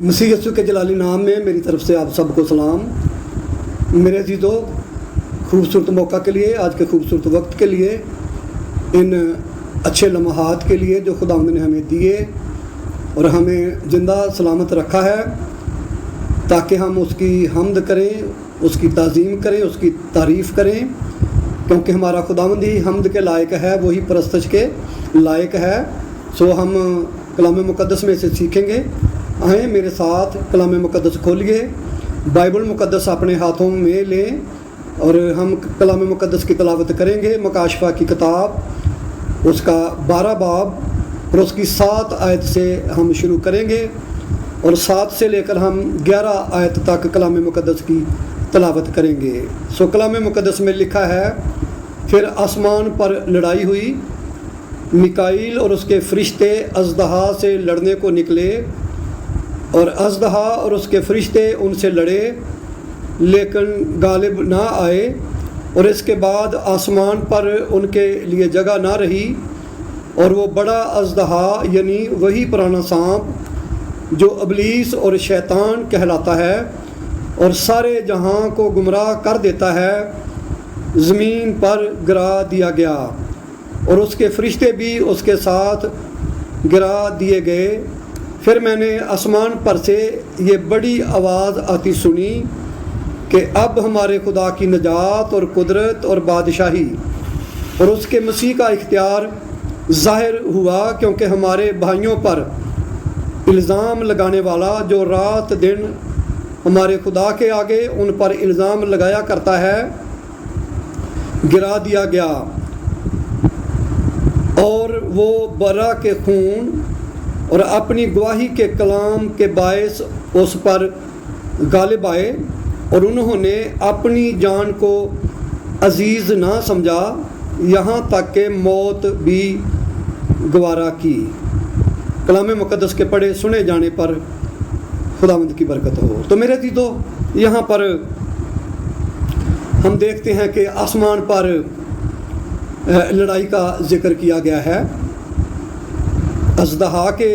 مسیح یسوع کے جلالی نام میں میری طرف سے آپ سب کو سلام۔ میرے عزیزو، خوبصورت موقع کے لیے، آج کے خوبصورت وقت کے لیے، ان اچھے لمحات کے لیے جو خداوند نے ہمیں دیے اور ہمیں زندہ سلامت رکھا ہے تاکہ ہم اس کی حمد کریں، اس کی تعظیم کریں، اس کی تعریف کریں، کیونکہ ہمارا خداوند ہی حمد کے لائق ہے، وہی پرستش کے لائق ہے۔ سو ہم کلام مقدس میں سے سیکھیں گے۔ آئیں میرے ساتھ کلام مقدس کھولیے، بائبل مقدس اپنے ہاتھوں میں لیں اور ہم کلام مقدس کی تلاوت کریں گے۔ مکاشفہ کی کتاب، اس کا 12 باب اور اس کی 7 آیت سے ہم شروع کریں گے اور 7 سے لے کر ہم 11 آیت تک کلام مقدس کی تلاوت کریں گے۔ سو کلام مقدس میں لکھا ہے، پھر آسمان پر لڑائی ہوئی، میکائیل اور اس کے فرشتے اژدہا سے لڑنے کو نکلے اور اژدہا اور اس کے فرشتے ان سے لڑے لیکن غالب نہ آئے، اور اس کے بعد آسمان پر ان کے لیے جگہ نہ رہی، اور وہ بڑا اژدہا یعنی وہی پرانا سانپ جو ابلیس اور شیطان کہلاتا ہے اور سارے جہاں کو گمراہ کر دیتا ہے، زمین پر گرا دیا گیا، اور اس کے فرشتے بھی اس کے ساتھ گرا دیے گئے۔ پھر میں نے آسمان پر سے یہ بڑی آواز آتی سنی کہ اب ہمارے خدا کی نجات اور قدرت اور بادشاہی اور اس کے مسیح کا اختیار ظاہر ہوا، کیونکہ ہمارے بھائیوں پر الزام لگانے والا جو رات دن ہمارے خدا کے آگے ان پر الزام لگایا کرتا ہے، گرا دیا گیا، اور وہ برا کے خون اور اپنی گواہی کے کلام کے باعث اس پر غالب آئے، اور انہوں نے اپنی جان کو عزیز نہ سمجھا، یہاں تک کہ موت بھی گوارا کی۔ کلام مقدس کے پڑھے سنے جانے پر خداوند کی برکت ہو۔ تو میرے عزیزو، یہاں پر ہم دیکھتے ہیں کہ آسمان پر لڑائی کا ذکر کیا گیا ہے۔ اژدہا کے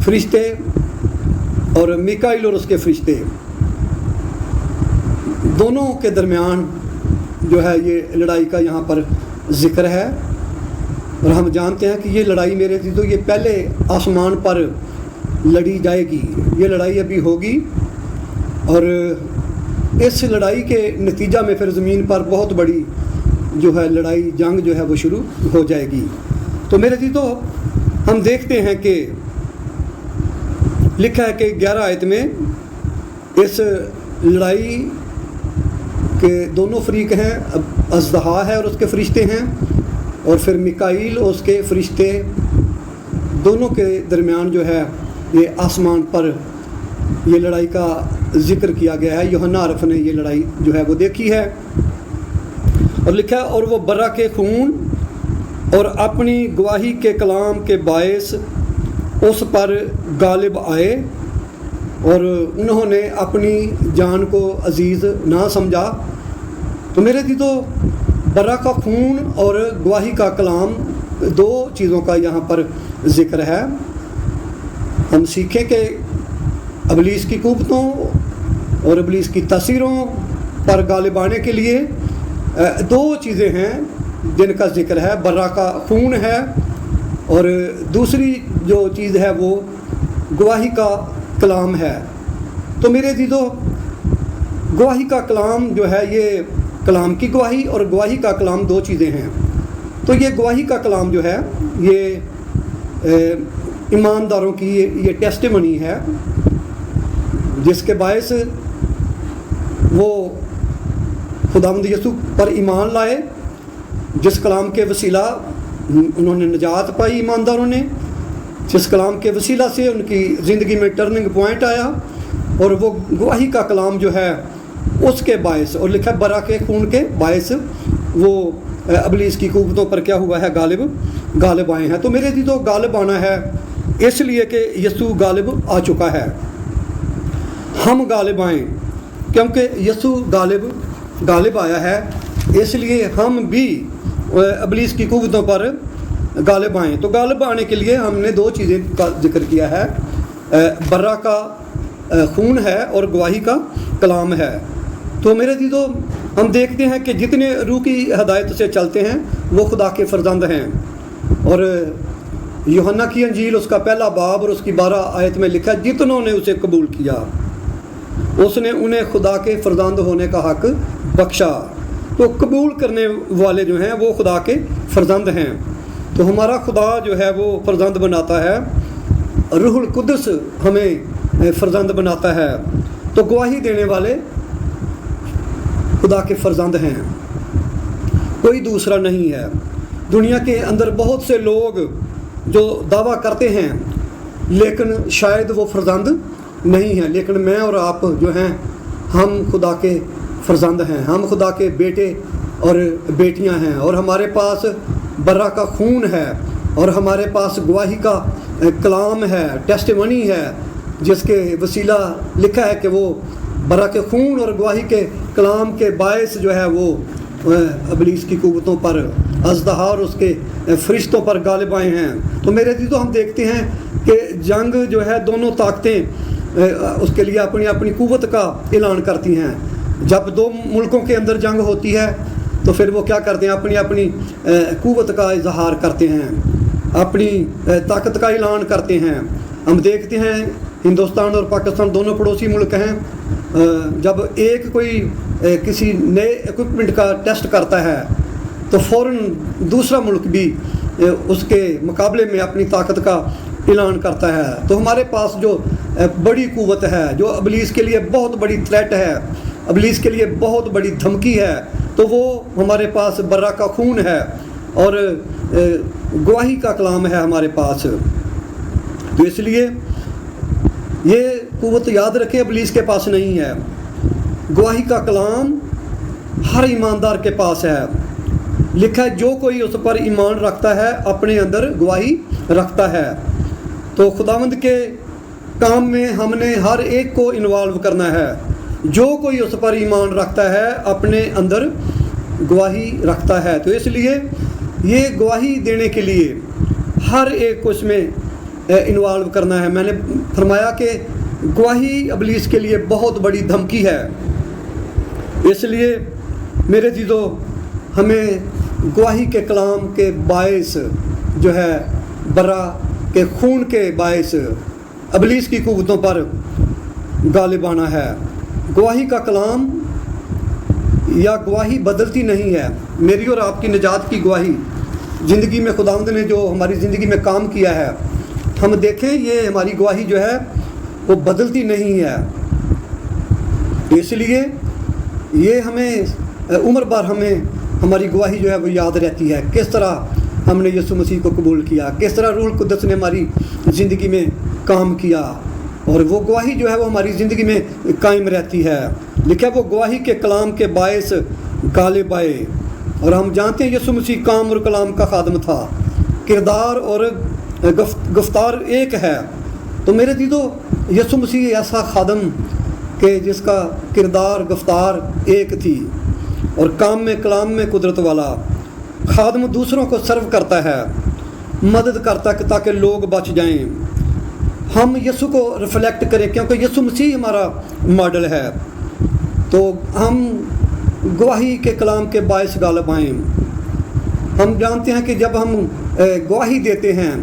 فرشتے اور میکائیل اور اس کے فرشتے دونوں کے درمیان جو ہے یہ لڑائی کا یہاں پر ذکر ہے، اور ہم جانتے ہیں کہ یہ لڑائی میرے عزیزو یہ پہلے آسمان پر لڑی جائے گی، یہ لڑائی ابھی ہوگی، اور اس لڑائی کے نتیجہ میں پھر زمین پر بہت بڑی جو ہے لڑائی، جنگ جو ہے وہ شروع ہو جائے گی۔ تو میرے عزیزو، ہم دیکھتے ہیں کہ لکھا ہے کہ 11 آیت میں اس لڑائی کے دونوں فریق ہیں، اژدہا ہے اور اس کے فرشتے ہیں، اور پھر میکائیل اور اس کے فرشتے، دونوں کے درمیان جو ہے یہ آسمان پر یہ لڑائی کا ذکر کیا گیا ہے۔ یوحنا عارف نے یہ لڑائی جو ہے وہ دیکھی ہے، اور لکھا ہے، اور وہ برا کے خون اور اپنی گواہی کے کلام کے باعث اس پر غالب آئے، اور انہوں نے اپنی جان کو عزیز نہ سمجھا۔ تو میرے عزیزو، برا کا خون اور گواہی کا کلام، دو چیزوں کا یہاں پر ذکر ہے۔ ہم سیکھیں کہ ابلیس کی قوتوں اور ابلیس کی تاثیروں پر غالب آنے کے لیے دو چیزیں ہیں جن کا ذکر ہے، برا کا خون ہے اور دوسری جو چیز ہے وہ گواہی کا کلام ہے۔ تو میرے عزیزو، گواہی کا کلام جو ہے یہ کلام کی گواہی اور گواہی کا کلام دو چیزیں ہیں۔ تو یہ گواہی کا کلام جو ہے یہ ایمانداروں کی یہ ٹیسٹیمنی ہے، جس کے باعث وہ خداوند یسوع پر ایمان لائے، جس کلام کے وسیلہ انہوں نے نجات پائی، ایمانداروں نے، جس کلام کے وسیلہ سے ان کی زندگی میں ٹرننگ پوائنٹ آیا، اور وہ گواہی کا کلام جو ہے اس کے باعث، اور لکھا برا کے خون کے باعث وہ ابلیس کی قوتوں پر کیا ہوا ہے، غالب آئے ہیں۔ تو میرے عزیزو، غالب آنا ہے اس لیے کہ یسوع غالب آ چکا ہے، ہم غالب آئیں کیونکہ یسوع غالب آیا ہے، اس لیے ہم بھی ابلیس کی قوتوں پر غالب آئیں۔ تو غالب آنے کے لیے ہم نے دو چیزیں کا ذکر کیا ہے، برا کا خون ہے اور گواہی کا کلام ہے۔ تو میرے عزیزو، ہم دیکھتے ہیں کہ جتنے روح کی ہدایت سے چلتے ہیں وہ خدا کے فرزند ہیں، اور یوحنا کی انجیل اس کا 1 باب اور اس کی 12 آیت میں لکھا ہے جتنوں نے اسے قبول کیا اس نے انہیں خدا کے فرزند ہونے کا حق بخشا۔ تو قبول کرنے والے جو ہیں وہ خدا کے فرزند ہیں۔ تو ہمارا خدا جو ہے وہ فرزند بناتا ہے، روح القدس ہمیں فرزند بناتا ہے۔ تو گواہی دینے والے خدا کے فرزند ہیں، کوئی دوسرا نہیں ہے۔ دنیا کے اندر بہت سے لوگ جو دعویٰ کرتے ہیں لیکن شاید وہ فرزند نہیں ہیں، لیکن میں اور آپ جو ہیں ہم خدا کے فرزند ہیں، ہم خدا کے بیٹے اور بیٹیاں ہیں، اور ہمارے پاس برا کا خون ہے، اور ہمارے پاس گواہی کا کلام ہے، ٹیسٹیمنی ہے، جس کے وسیلہ لکھا ہے کہ وہ برا کے خون اور گواہی کے کلام کے باعث جو ہے وہ ابلیس کی قوتوں پر، اژدہا اور اس کے فرشتوں پر غالب آئے ہیں۔ تو میرے عزیزو، ہم دیکھتے ہیں کہ جنگ جو ہے دونوں طاقتیں اس کے لیے اپنی اپنی قوت کا اعلان کرتی ہیں۔ جب دو ملکوں کے اندر جنگ ہوتی ہے تو پھر وہ کیا کرتے ہیں؟ اپنی اپنی قوت کا اظہار کرتے ہیں، اپنی طاقت کا اعلان کرتے ہیں۔ ہم دیکھتے ہیں ہندوستان اور پاکستان دونوں پڑوسی ملک ہیں، جب ایک کوئی کسی نئے ایکوپمنٹ کا ٹیسٹ کرتا ہے تو فوراً دوسرا ملک بھی اس کے مقابلے میں اپنی طاقت کا اعلان کرتا ہے۔ تو ہمارے پاس جو بڑی قوت ہے، جو ابلیس کے لیے بہت بڑی تھریٹ ہے، ابلیس کے لیے بہت بڑی دھمکی ہے، تو وہ ہمارے پاس برا کا خون ہے اور گواہی کا کلام ہے ہمارے پاس۔ تو اس لیے یہ قوت یاد رکھیں ابلیس کے پاس نہیں ہے، گواہی کا کلام ہر ایماندار کے پاس ہے۔ لکھا ہے جو کوئی اس پر ایمان رکھتا ہے اپنے اندر گواہی رکھتا ہے۔ تو خداوند کے کام میں ہم نے ہر ایک کو انوالو کرنا ہے۔ جو کوئی اس پر ایمان رکھتا ہے اپنے اندر گواہی رکھتا ہے۔ تو اس لیے یہ گواہی دینے کے لیے ہر ایک کو اس میں انوالو کرنا ہے۔ میں نے فرمایا کہ گواہی ابلیس کے لیے بہت بڑی دھمکی ہے، اس لیے میرے عزیزو ہمیں گواہی کے کلام کے باعث جو ہے برا کے خون کے باعث ابلیس کی قوتوں پر غالب آنا ہے۔ گواہی کا کلام یا گواہی بدلتی نہیں ہے۔ میری اور آپ کی نجات کی گواہی زندگی میں خداوند نے جو ہماری زندگی میں کام کیا ہے، ہم دیکھیں یہ ہماری گواہی جو ہے وہ بدلتی نہیں ہے۔ اس لیے یہ ہمیں عمر بھر ہماری گواہی جو ہے وہ یاد رہتی ہے، کس طرح ہم نے یسوع مسیح کو قبول کیا، کس طرح روح القدس نے ہماری زندگی میں کام کیا، اور وہ گواہی جو ہے وہ ہماری زندگی میں قائم رہتی ہے۔ لکھا وہ گواہی کے کلام کے باعث غالب آئے، اور ہم جانتے ہیں یسوع مسیح کام اور کلام کا خادم تھا، کردار اور گفتار ایک ہے۔ تو میرے عزیزو یسوع مسیح ایسا خادم کہ جس کا کردار گفتار ایک تھی، اور کام میں کلام میں قدرت والا خادم دوسروں کو سرو کرتا ہے، مدد کرتا ہے تاکہ لوگ بچ جائیں، ہم یسوع کو ریفلیکٹ کریں، کیونکہ یسوع مسیح ہمارا ماڈل ہے۔ تو ہم گواہی کے کلام کے باعث غالب آئیں۔ ہم جانتے ہیں کہ جب ہم گواہی دیتے ہیں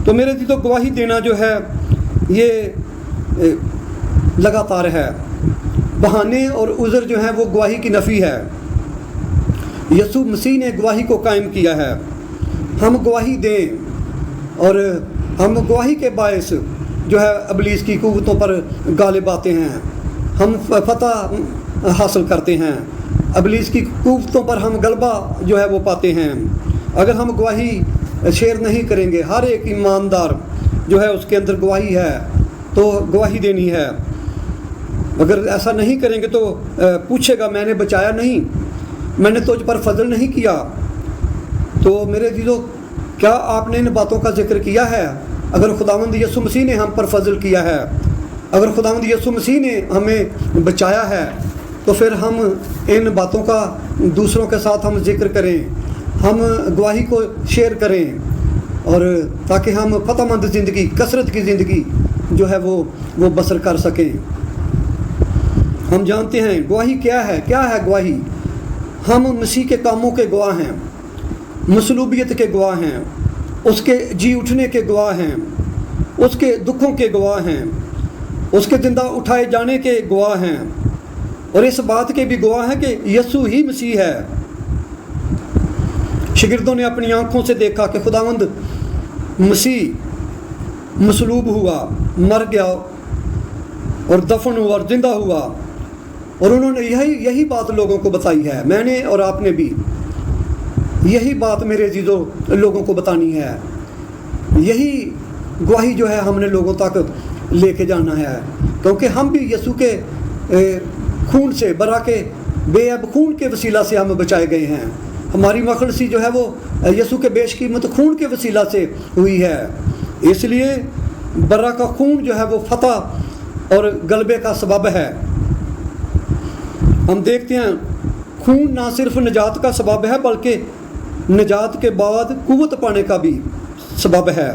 تو میرے عزیزو گواہی دینا جو ہے یہ لگاتار ہے، بہانے اور عذر جو ہیں وہ گواہی کی نفی ہے۔ یسوع مسیح نے گواہی کو قائم کیا ہے، ہم گواہی دیں، اور ہم گواہی کے باعث جو ہے ابلیس کی قوتوں پر غالب آتے ہیں، ہم فتح حاصل کرتے ہیں، ابلیس کی قوتوں پر ہم غلبہ جو ہے وہ پاتے ہیں۔ اگر ہم گواہی شیئر نہیں کریں گے، ہر ایک ایماندار جو ہے اس کے اندر گواہی ہے تو گواہی دینی ہے، اگر ایسا نہیں کریں گے تو پوچھے گا میں نے بچایا نہیں، میں نے تجھ پر فضل نہیں کیا۔ تو میرے عزیزو کیا آپ نے ان باتوں کا ذکر کیا ہے؟ اگر خداوند یسوع مسیح نے ہم پر فضل کیا ہے، اگر خداوند یسوع مسیح نے ہمیں بچایا ہے، تو پھر ہم ان باتوں کا دوسروں کے ساتھ ہم ذکر کریں، ہم گواہی کو شیئر کریں، اور تاکہ ہم فتح مند زندگی، کثرت کی زندگی جو ہے وہ بسر کر سکیں۔ ہم جانتے ہیں گواہی کیا ہے گواہی؟ ہم مسیح کے کاموں کے گواہ ہیں، مصلوبیت کے گواہ ہیں، اس کے جی اٹھنے کے گواہ ہیں، اس کے دکھوں کے گواہ ہیں، اس کے زندہ اٹھائے جانے کے گواہ ہیں، اور اس بات کے بھی گواہ ہیں کہ یسوع ہی مسیح ہے۔ شاگردوں نے اپنی آنکھوں سے دیکھا کہ خداوند مسیح مصلوب ہوا، مر گیا اور دفن ہوا اور زندہ ہوا، اور انہوں نے یہی بات لوگوں کو بتائی ہے۔ میں نے اور آپ نے بھی یہی بات میرے عزیزوں لوگوں کو بتانی ہے، یہی گواہی جو ہے ہم نے لوگوں تک لے کے جانا ہے، کیونکہ ہم بھی یسوع کے خون سے، برا کے بے اب خون کے وسیلہ سے ہم بچائے گئے ہیں۔ ہماری مخلصی جو ہے وہ یسوع کے بیش قیمت خون کے وسیلہ سے ہوئی ہے، اس لیے برا کا خون جو ہے وہ فتح اور غلبے کا سبب ہے۔ ہم دیکھتے ہیں خون نہ صرف نجات کا سبب ہے بلکہ نجات کے بعد قوت پانے کا بھی سبب ہے۔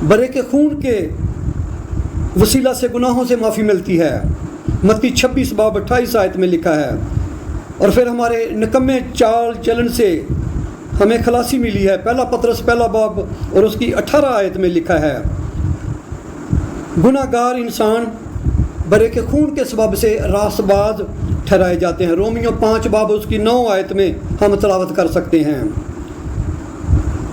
برے کے خون کے وسیلہ سے گناہوں سے معافی ملتی ہے، متی 26:28 آیت میں لکھا ہے، اور پھر ہمارے نکمے چال چلن سے ہمیں خلاصی ملی ہے۔ پہلا پطرس 1 باب اور اس کی 18 آیت میں لکھا ہے، گناہ گار انسان برے کے خون کے سبب سے راست باز ٹھہرائے جاتے ہیں۔ رومیو 5 باب اس کی 9 آیت میں ہم تلاوت کر سکتے ہیں۔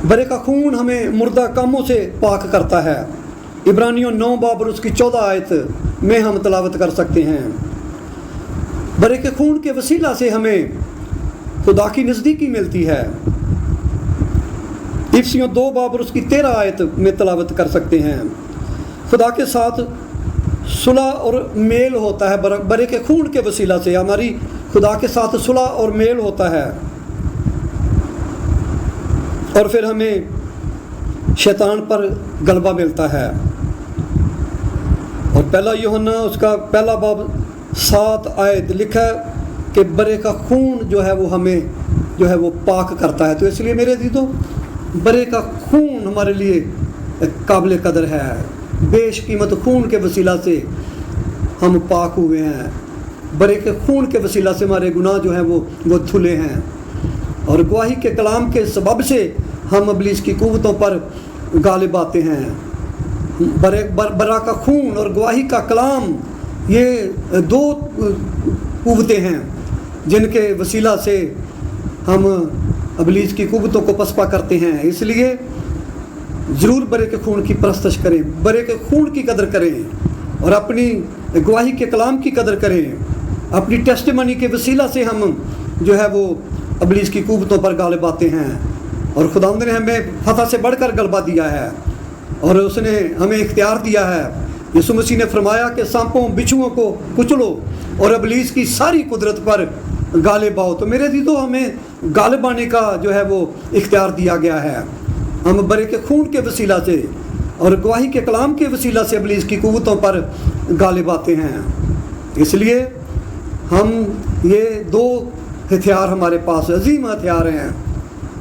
برے کا خون ہمیں مردہ کاموں سے پاک کرتا ہے، عبرانیوں 9 باب اور اس کی 14 آیت میں ہم تلاوت کر سکتے ہیں۔ برے کے خون کے وسیلہ سے ہمیں خدا کی نزدیکی ملتی ہے، افسیوں 2 باب اور اس کی 13 آیت میں تلاوت کر سکتے ہیں۔ خدا کے ساتھ صلح اور میل ہوتا ہے، برے کے خون کے وسیلہ سے ہماری خدا کے ساتھ صلح اور میل ہوتا ہے، اور پھر ہمیں شیطان پر غلبہ ملتا ہے۔ اور پہلا یوحنا اس کا 1 باب 7 آیت لکھا ہے کہ برے کا خون جو ہے وہ ہمیں جو ہے وہ پاک کرتا ہے۔ تو اس لیے میرے عزیزوں برے کا خون ہمارے لیے قابل قدر ہے، بیش قیمت خون کے وسیلہ سے ہم پاک ہوئے ہیں، برے کے خون کے وسیلہ سے ہمارے گناہ جو ہیں وہ دھلے ہیں، اور گواہی کے کلام کے سبب سے ہم ابلیس کی قوتوں پر غالب آتے ہیں۔ برا کا خون اور گواہی کا کلام یہ 2 قوتیں ہیں جن کے وسیلہ سے ہم ابلیس کی قوتوں کو پسپا کرتے ہیں۔ اس لیے ضرور برے کے خون کی پرستش کریں، برے کے خون کی قدر کریں، اور اپنی گواہی کے کلام کی قدر کریں۔ اپنی ٹیسٹیمنی کے وسیلہ سے ہم جو ہے وہ ابلیس کی قوتوں پر غالب آتے ہیں، اور خداوند نے ہمیں فتح سے بڑھ کر غلبہ دیا ہے، اور اس نے ہمیں اختیار دیا ہے۔ یسوع مسیح نے فرمایا کہ سانپوں بچھوؤں کو کچلو اور ابلیس کی ساری قدرت پر غالب آؤ۔ تو میرے عزیزو ہمیں غالب آنے کا جو ہے وہ اختیار دیا گیا ہے۔ ہم برے کے خون کے وسیلہ سے اور گواہی کے کلام کے وسیلہ سے ابلیس کی قوتوں پر غالب آتے ہیں۔ اس لیے ہم یہ 2 ہتھیار ہمارے پاس عظیم ہتھیار ہیں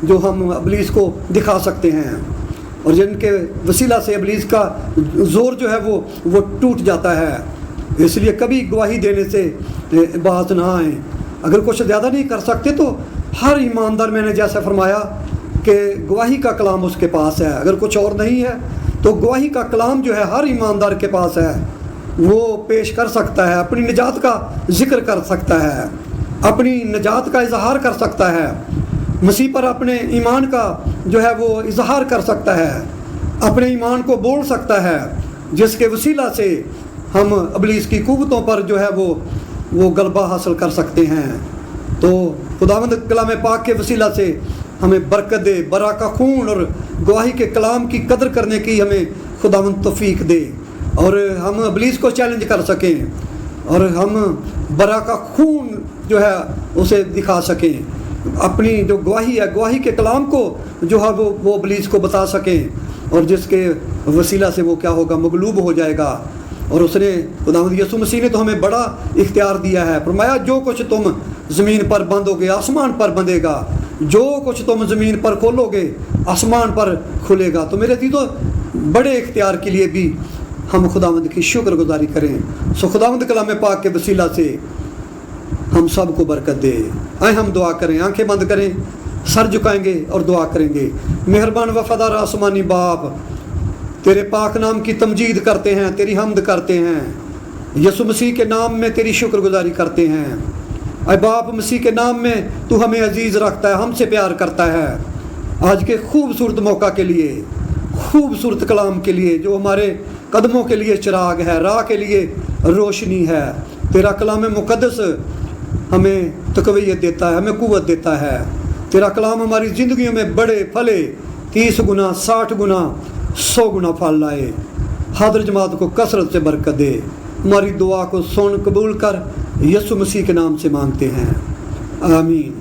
جو ہم ابلیس کو دکھا سکتے ہیں، اور جن کے وسیلہ سے ابلیس کا زور جو ہے وہ ٹوٹ جاتا ہے۔ اس لیے کبھی گواہی دینے سے باز نہ آئیں۔ اگر کچھ زیادہ نہیں کر سکتے تو ہر ایماندار، میں نے جیسا فرمایا کہ گواہی کا کلام اس کے پاس ہے، اگر کچھ اور نہیں ہے تو گواہی کا کلام جو ہے ہر ایماندار کے پاس ہے، وہ پیش کر سکتا ہے، اپنی نجات کا ذکر کر سکتا ہے، اپنی نجات کا اظہار کر سکتا ہے، مسیح پر اپنے ایمان کا جو ہے وہ اظہار کر سکتا ہے، اپنے ایمان کو بول سکتا ہے، جس کے وسیلہ سے ہم ابلیس کی قوتوں پر جو ہے وہ غلبہ حاصل کر سکتے ہیں۔ تو خداوند کلام پاک کے وسیلہ سے ہمیں برکت دے، برا کا خون اور گواہی کے کلام کی قدر کرنے کی ہمیں خداوند توفیق دے، اور ہم ابلیس کو چیلنج کر سکیں، اور ہم برا کا خون جو ہے اسے دکھا سکیں، اپنی جو گواہی ہے، گواہی کے کلام کو جو ہے وہ ابلیس کو بتا سکیں، اور جس کے وسیلہ سے وہ کیا ہوگا، مغلوب ہو جائے گا۔ اور اس نے خداوند یسوع مسیح نے تو ہمیں بڑا اختیار دیا ہے، فرمایا جو کچھ تم زمین پر بندو گے آسمان پر بندھے گا، جو کچھ تم زمین پر کھولو گے آسمان پر کھلے گا۔ تو میرے عزیزو بڑے اختیار کے لیے بھی ہم خداوند کی شکر گزاری کریں. سو خداوند کلام پاک کے وسیلہ سے ہم سب کو برکت دے. آئیں ہم دعا کریں, آنکھیں بند کریں, سر جھکائیں گے اور دعا کریں گے. مہربان وفادار آسمانی باپ, تیرے پاک نام کی تمجید کرتے ہیں, تیری حمد کرتے ہیں, یسوع مسیح کے نام میں تیری شکر گزاری کرتے ہیں. اے باپ, مسیح کے نام میں تو ہمیں عزیز رکھتا ہے, ہم سے پیار کرتا ہے. آج کے خوبصورت موقع کے لیے, خوبصورت کلام کے لیے, جو ہمارے قدموں کے لیے چراغ ہے, راہ کے لیے روشنی ہے. تیرا کلام مقدس ہمیں تقویت دیتا ہے, ہمیں قوت دیتا ہے. تیرا کلام ہماری زندگیوں میں بڑے پھلے, 30 گنا, 60 گنا, 100 گنا پھل لائے. حاضر جماعت کو کثرت سے برکت دے. ہماری دعا کو سن قبول کر, یسوع مسیح کے نام سے مانگتے ہیں, آمین.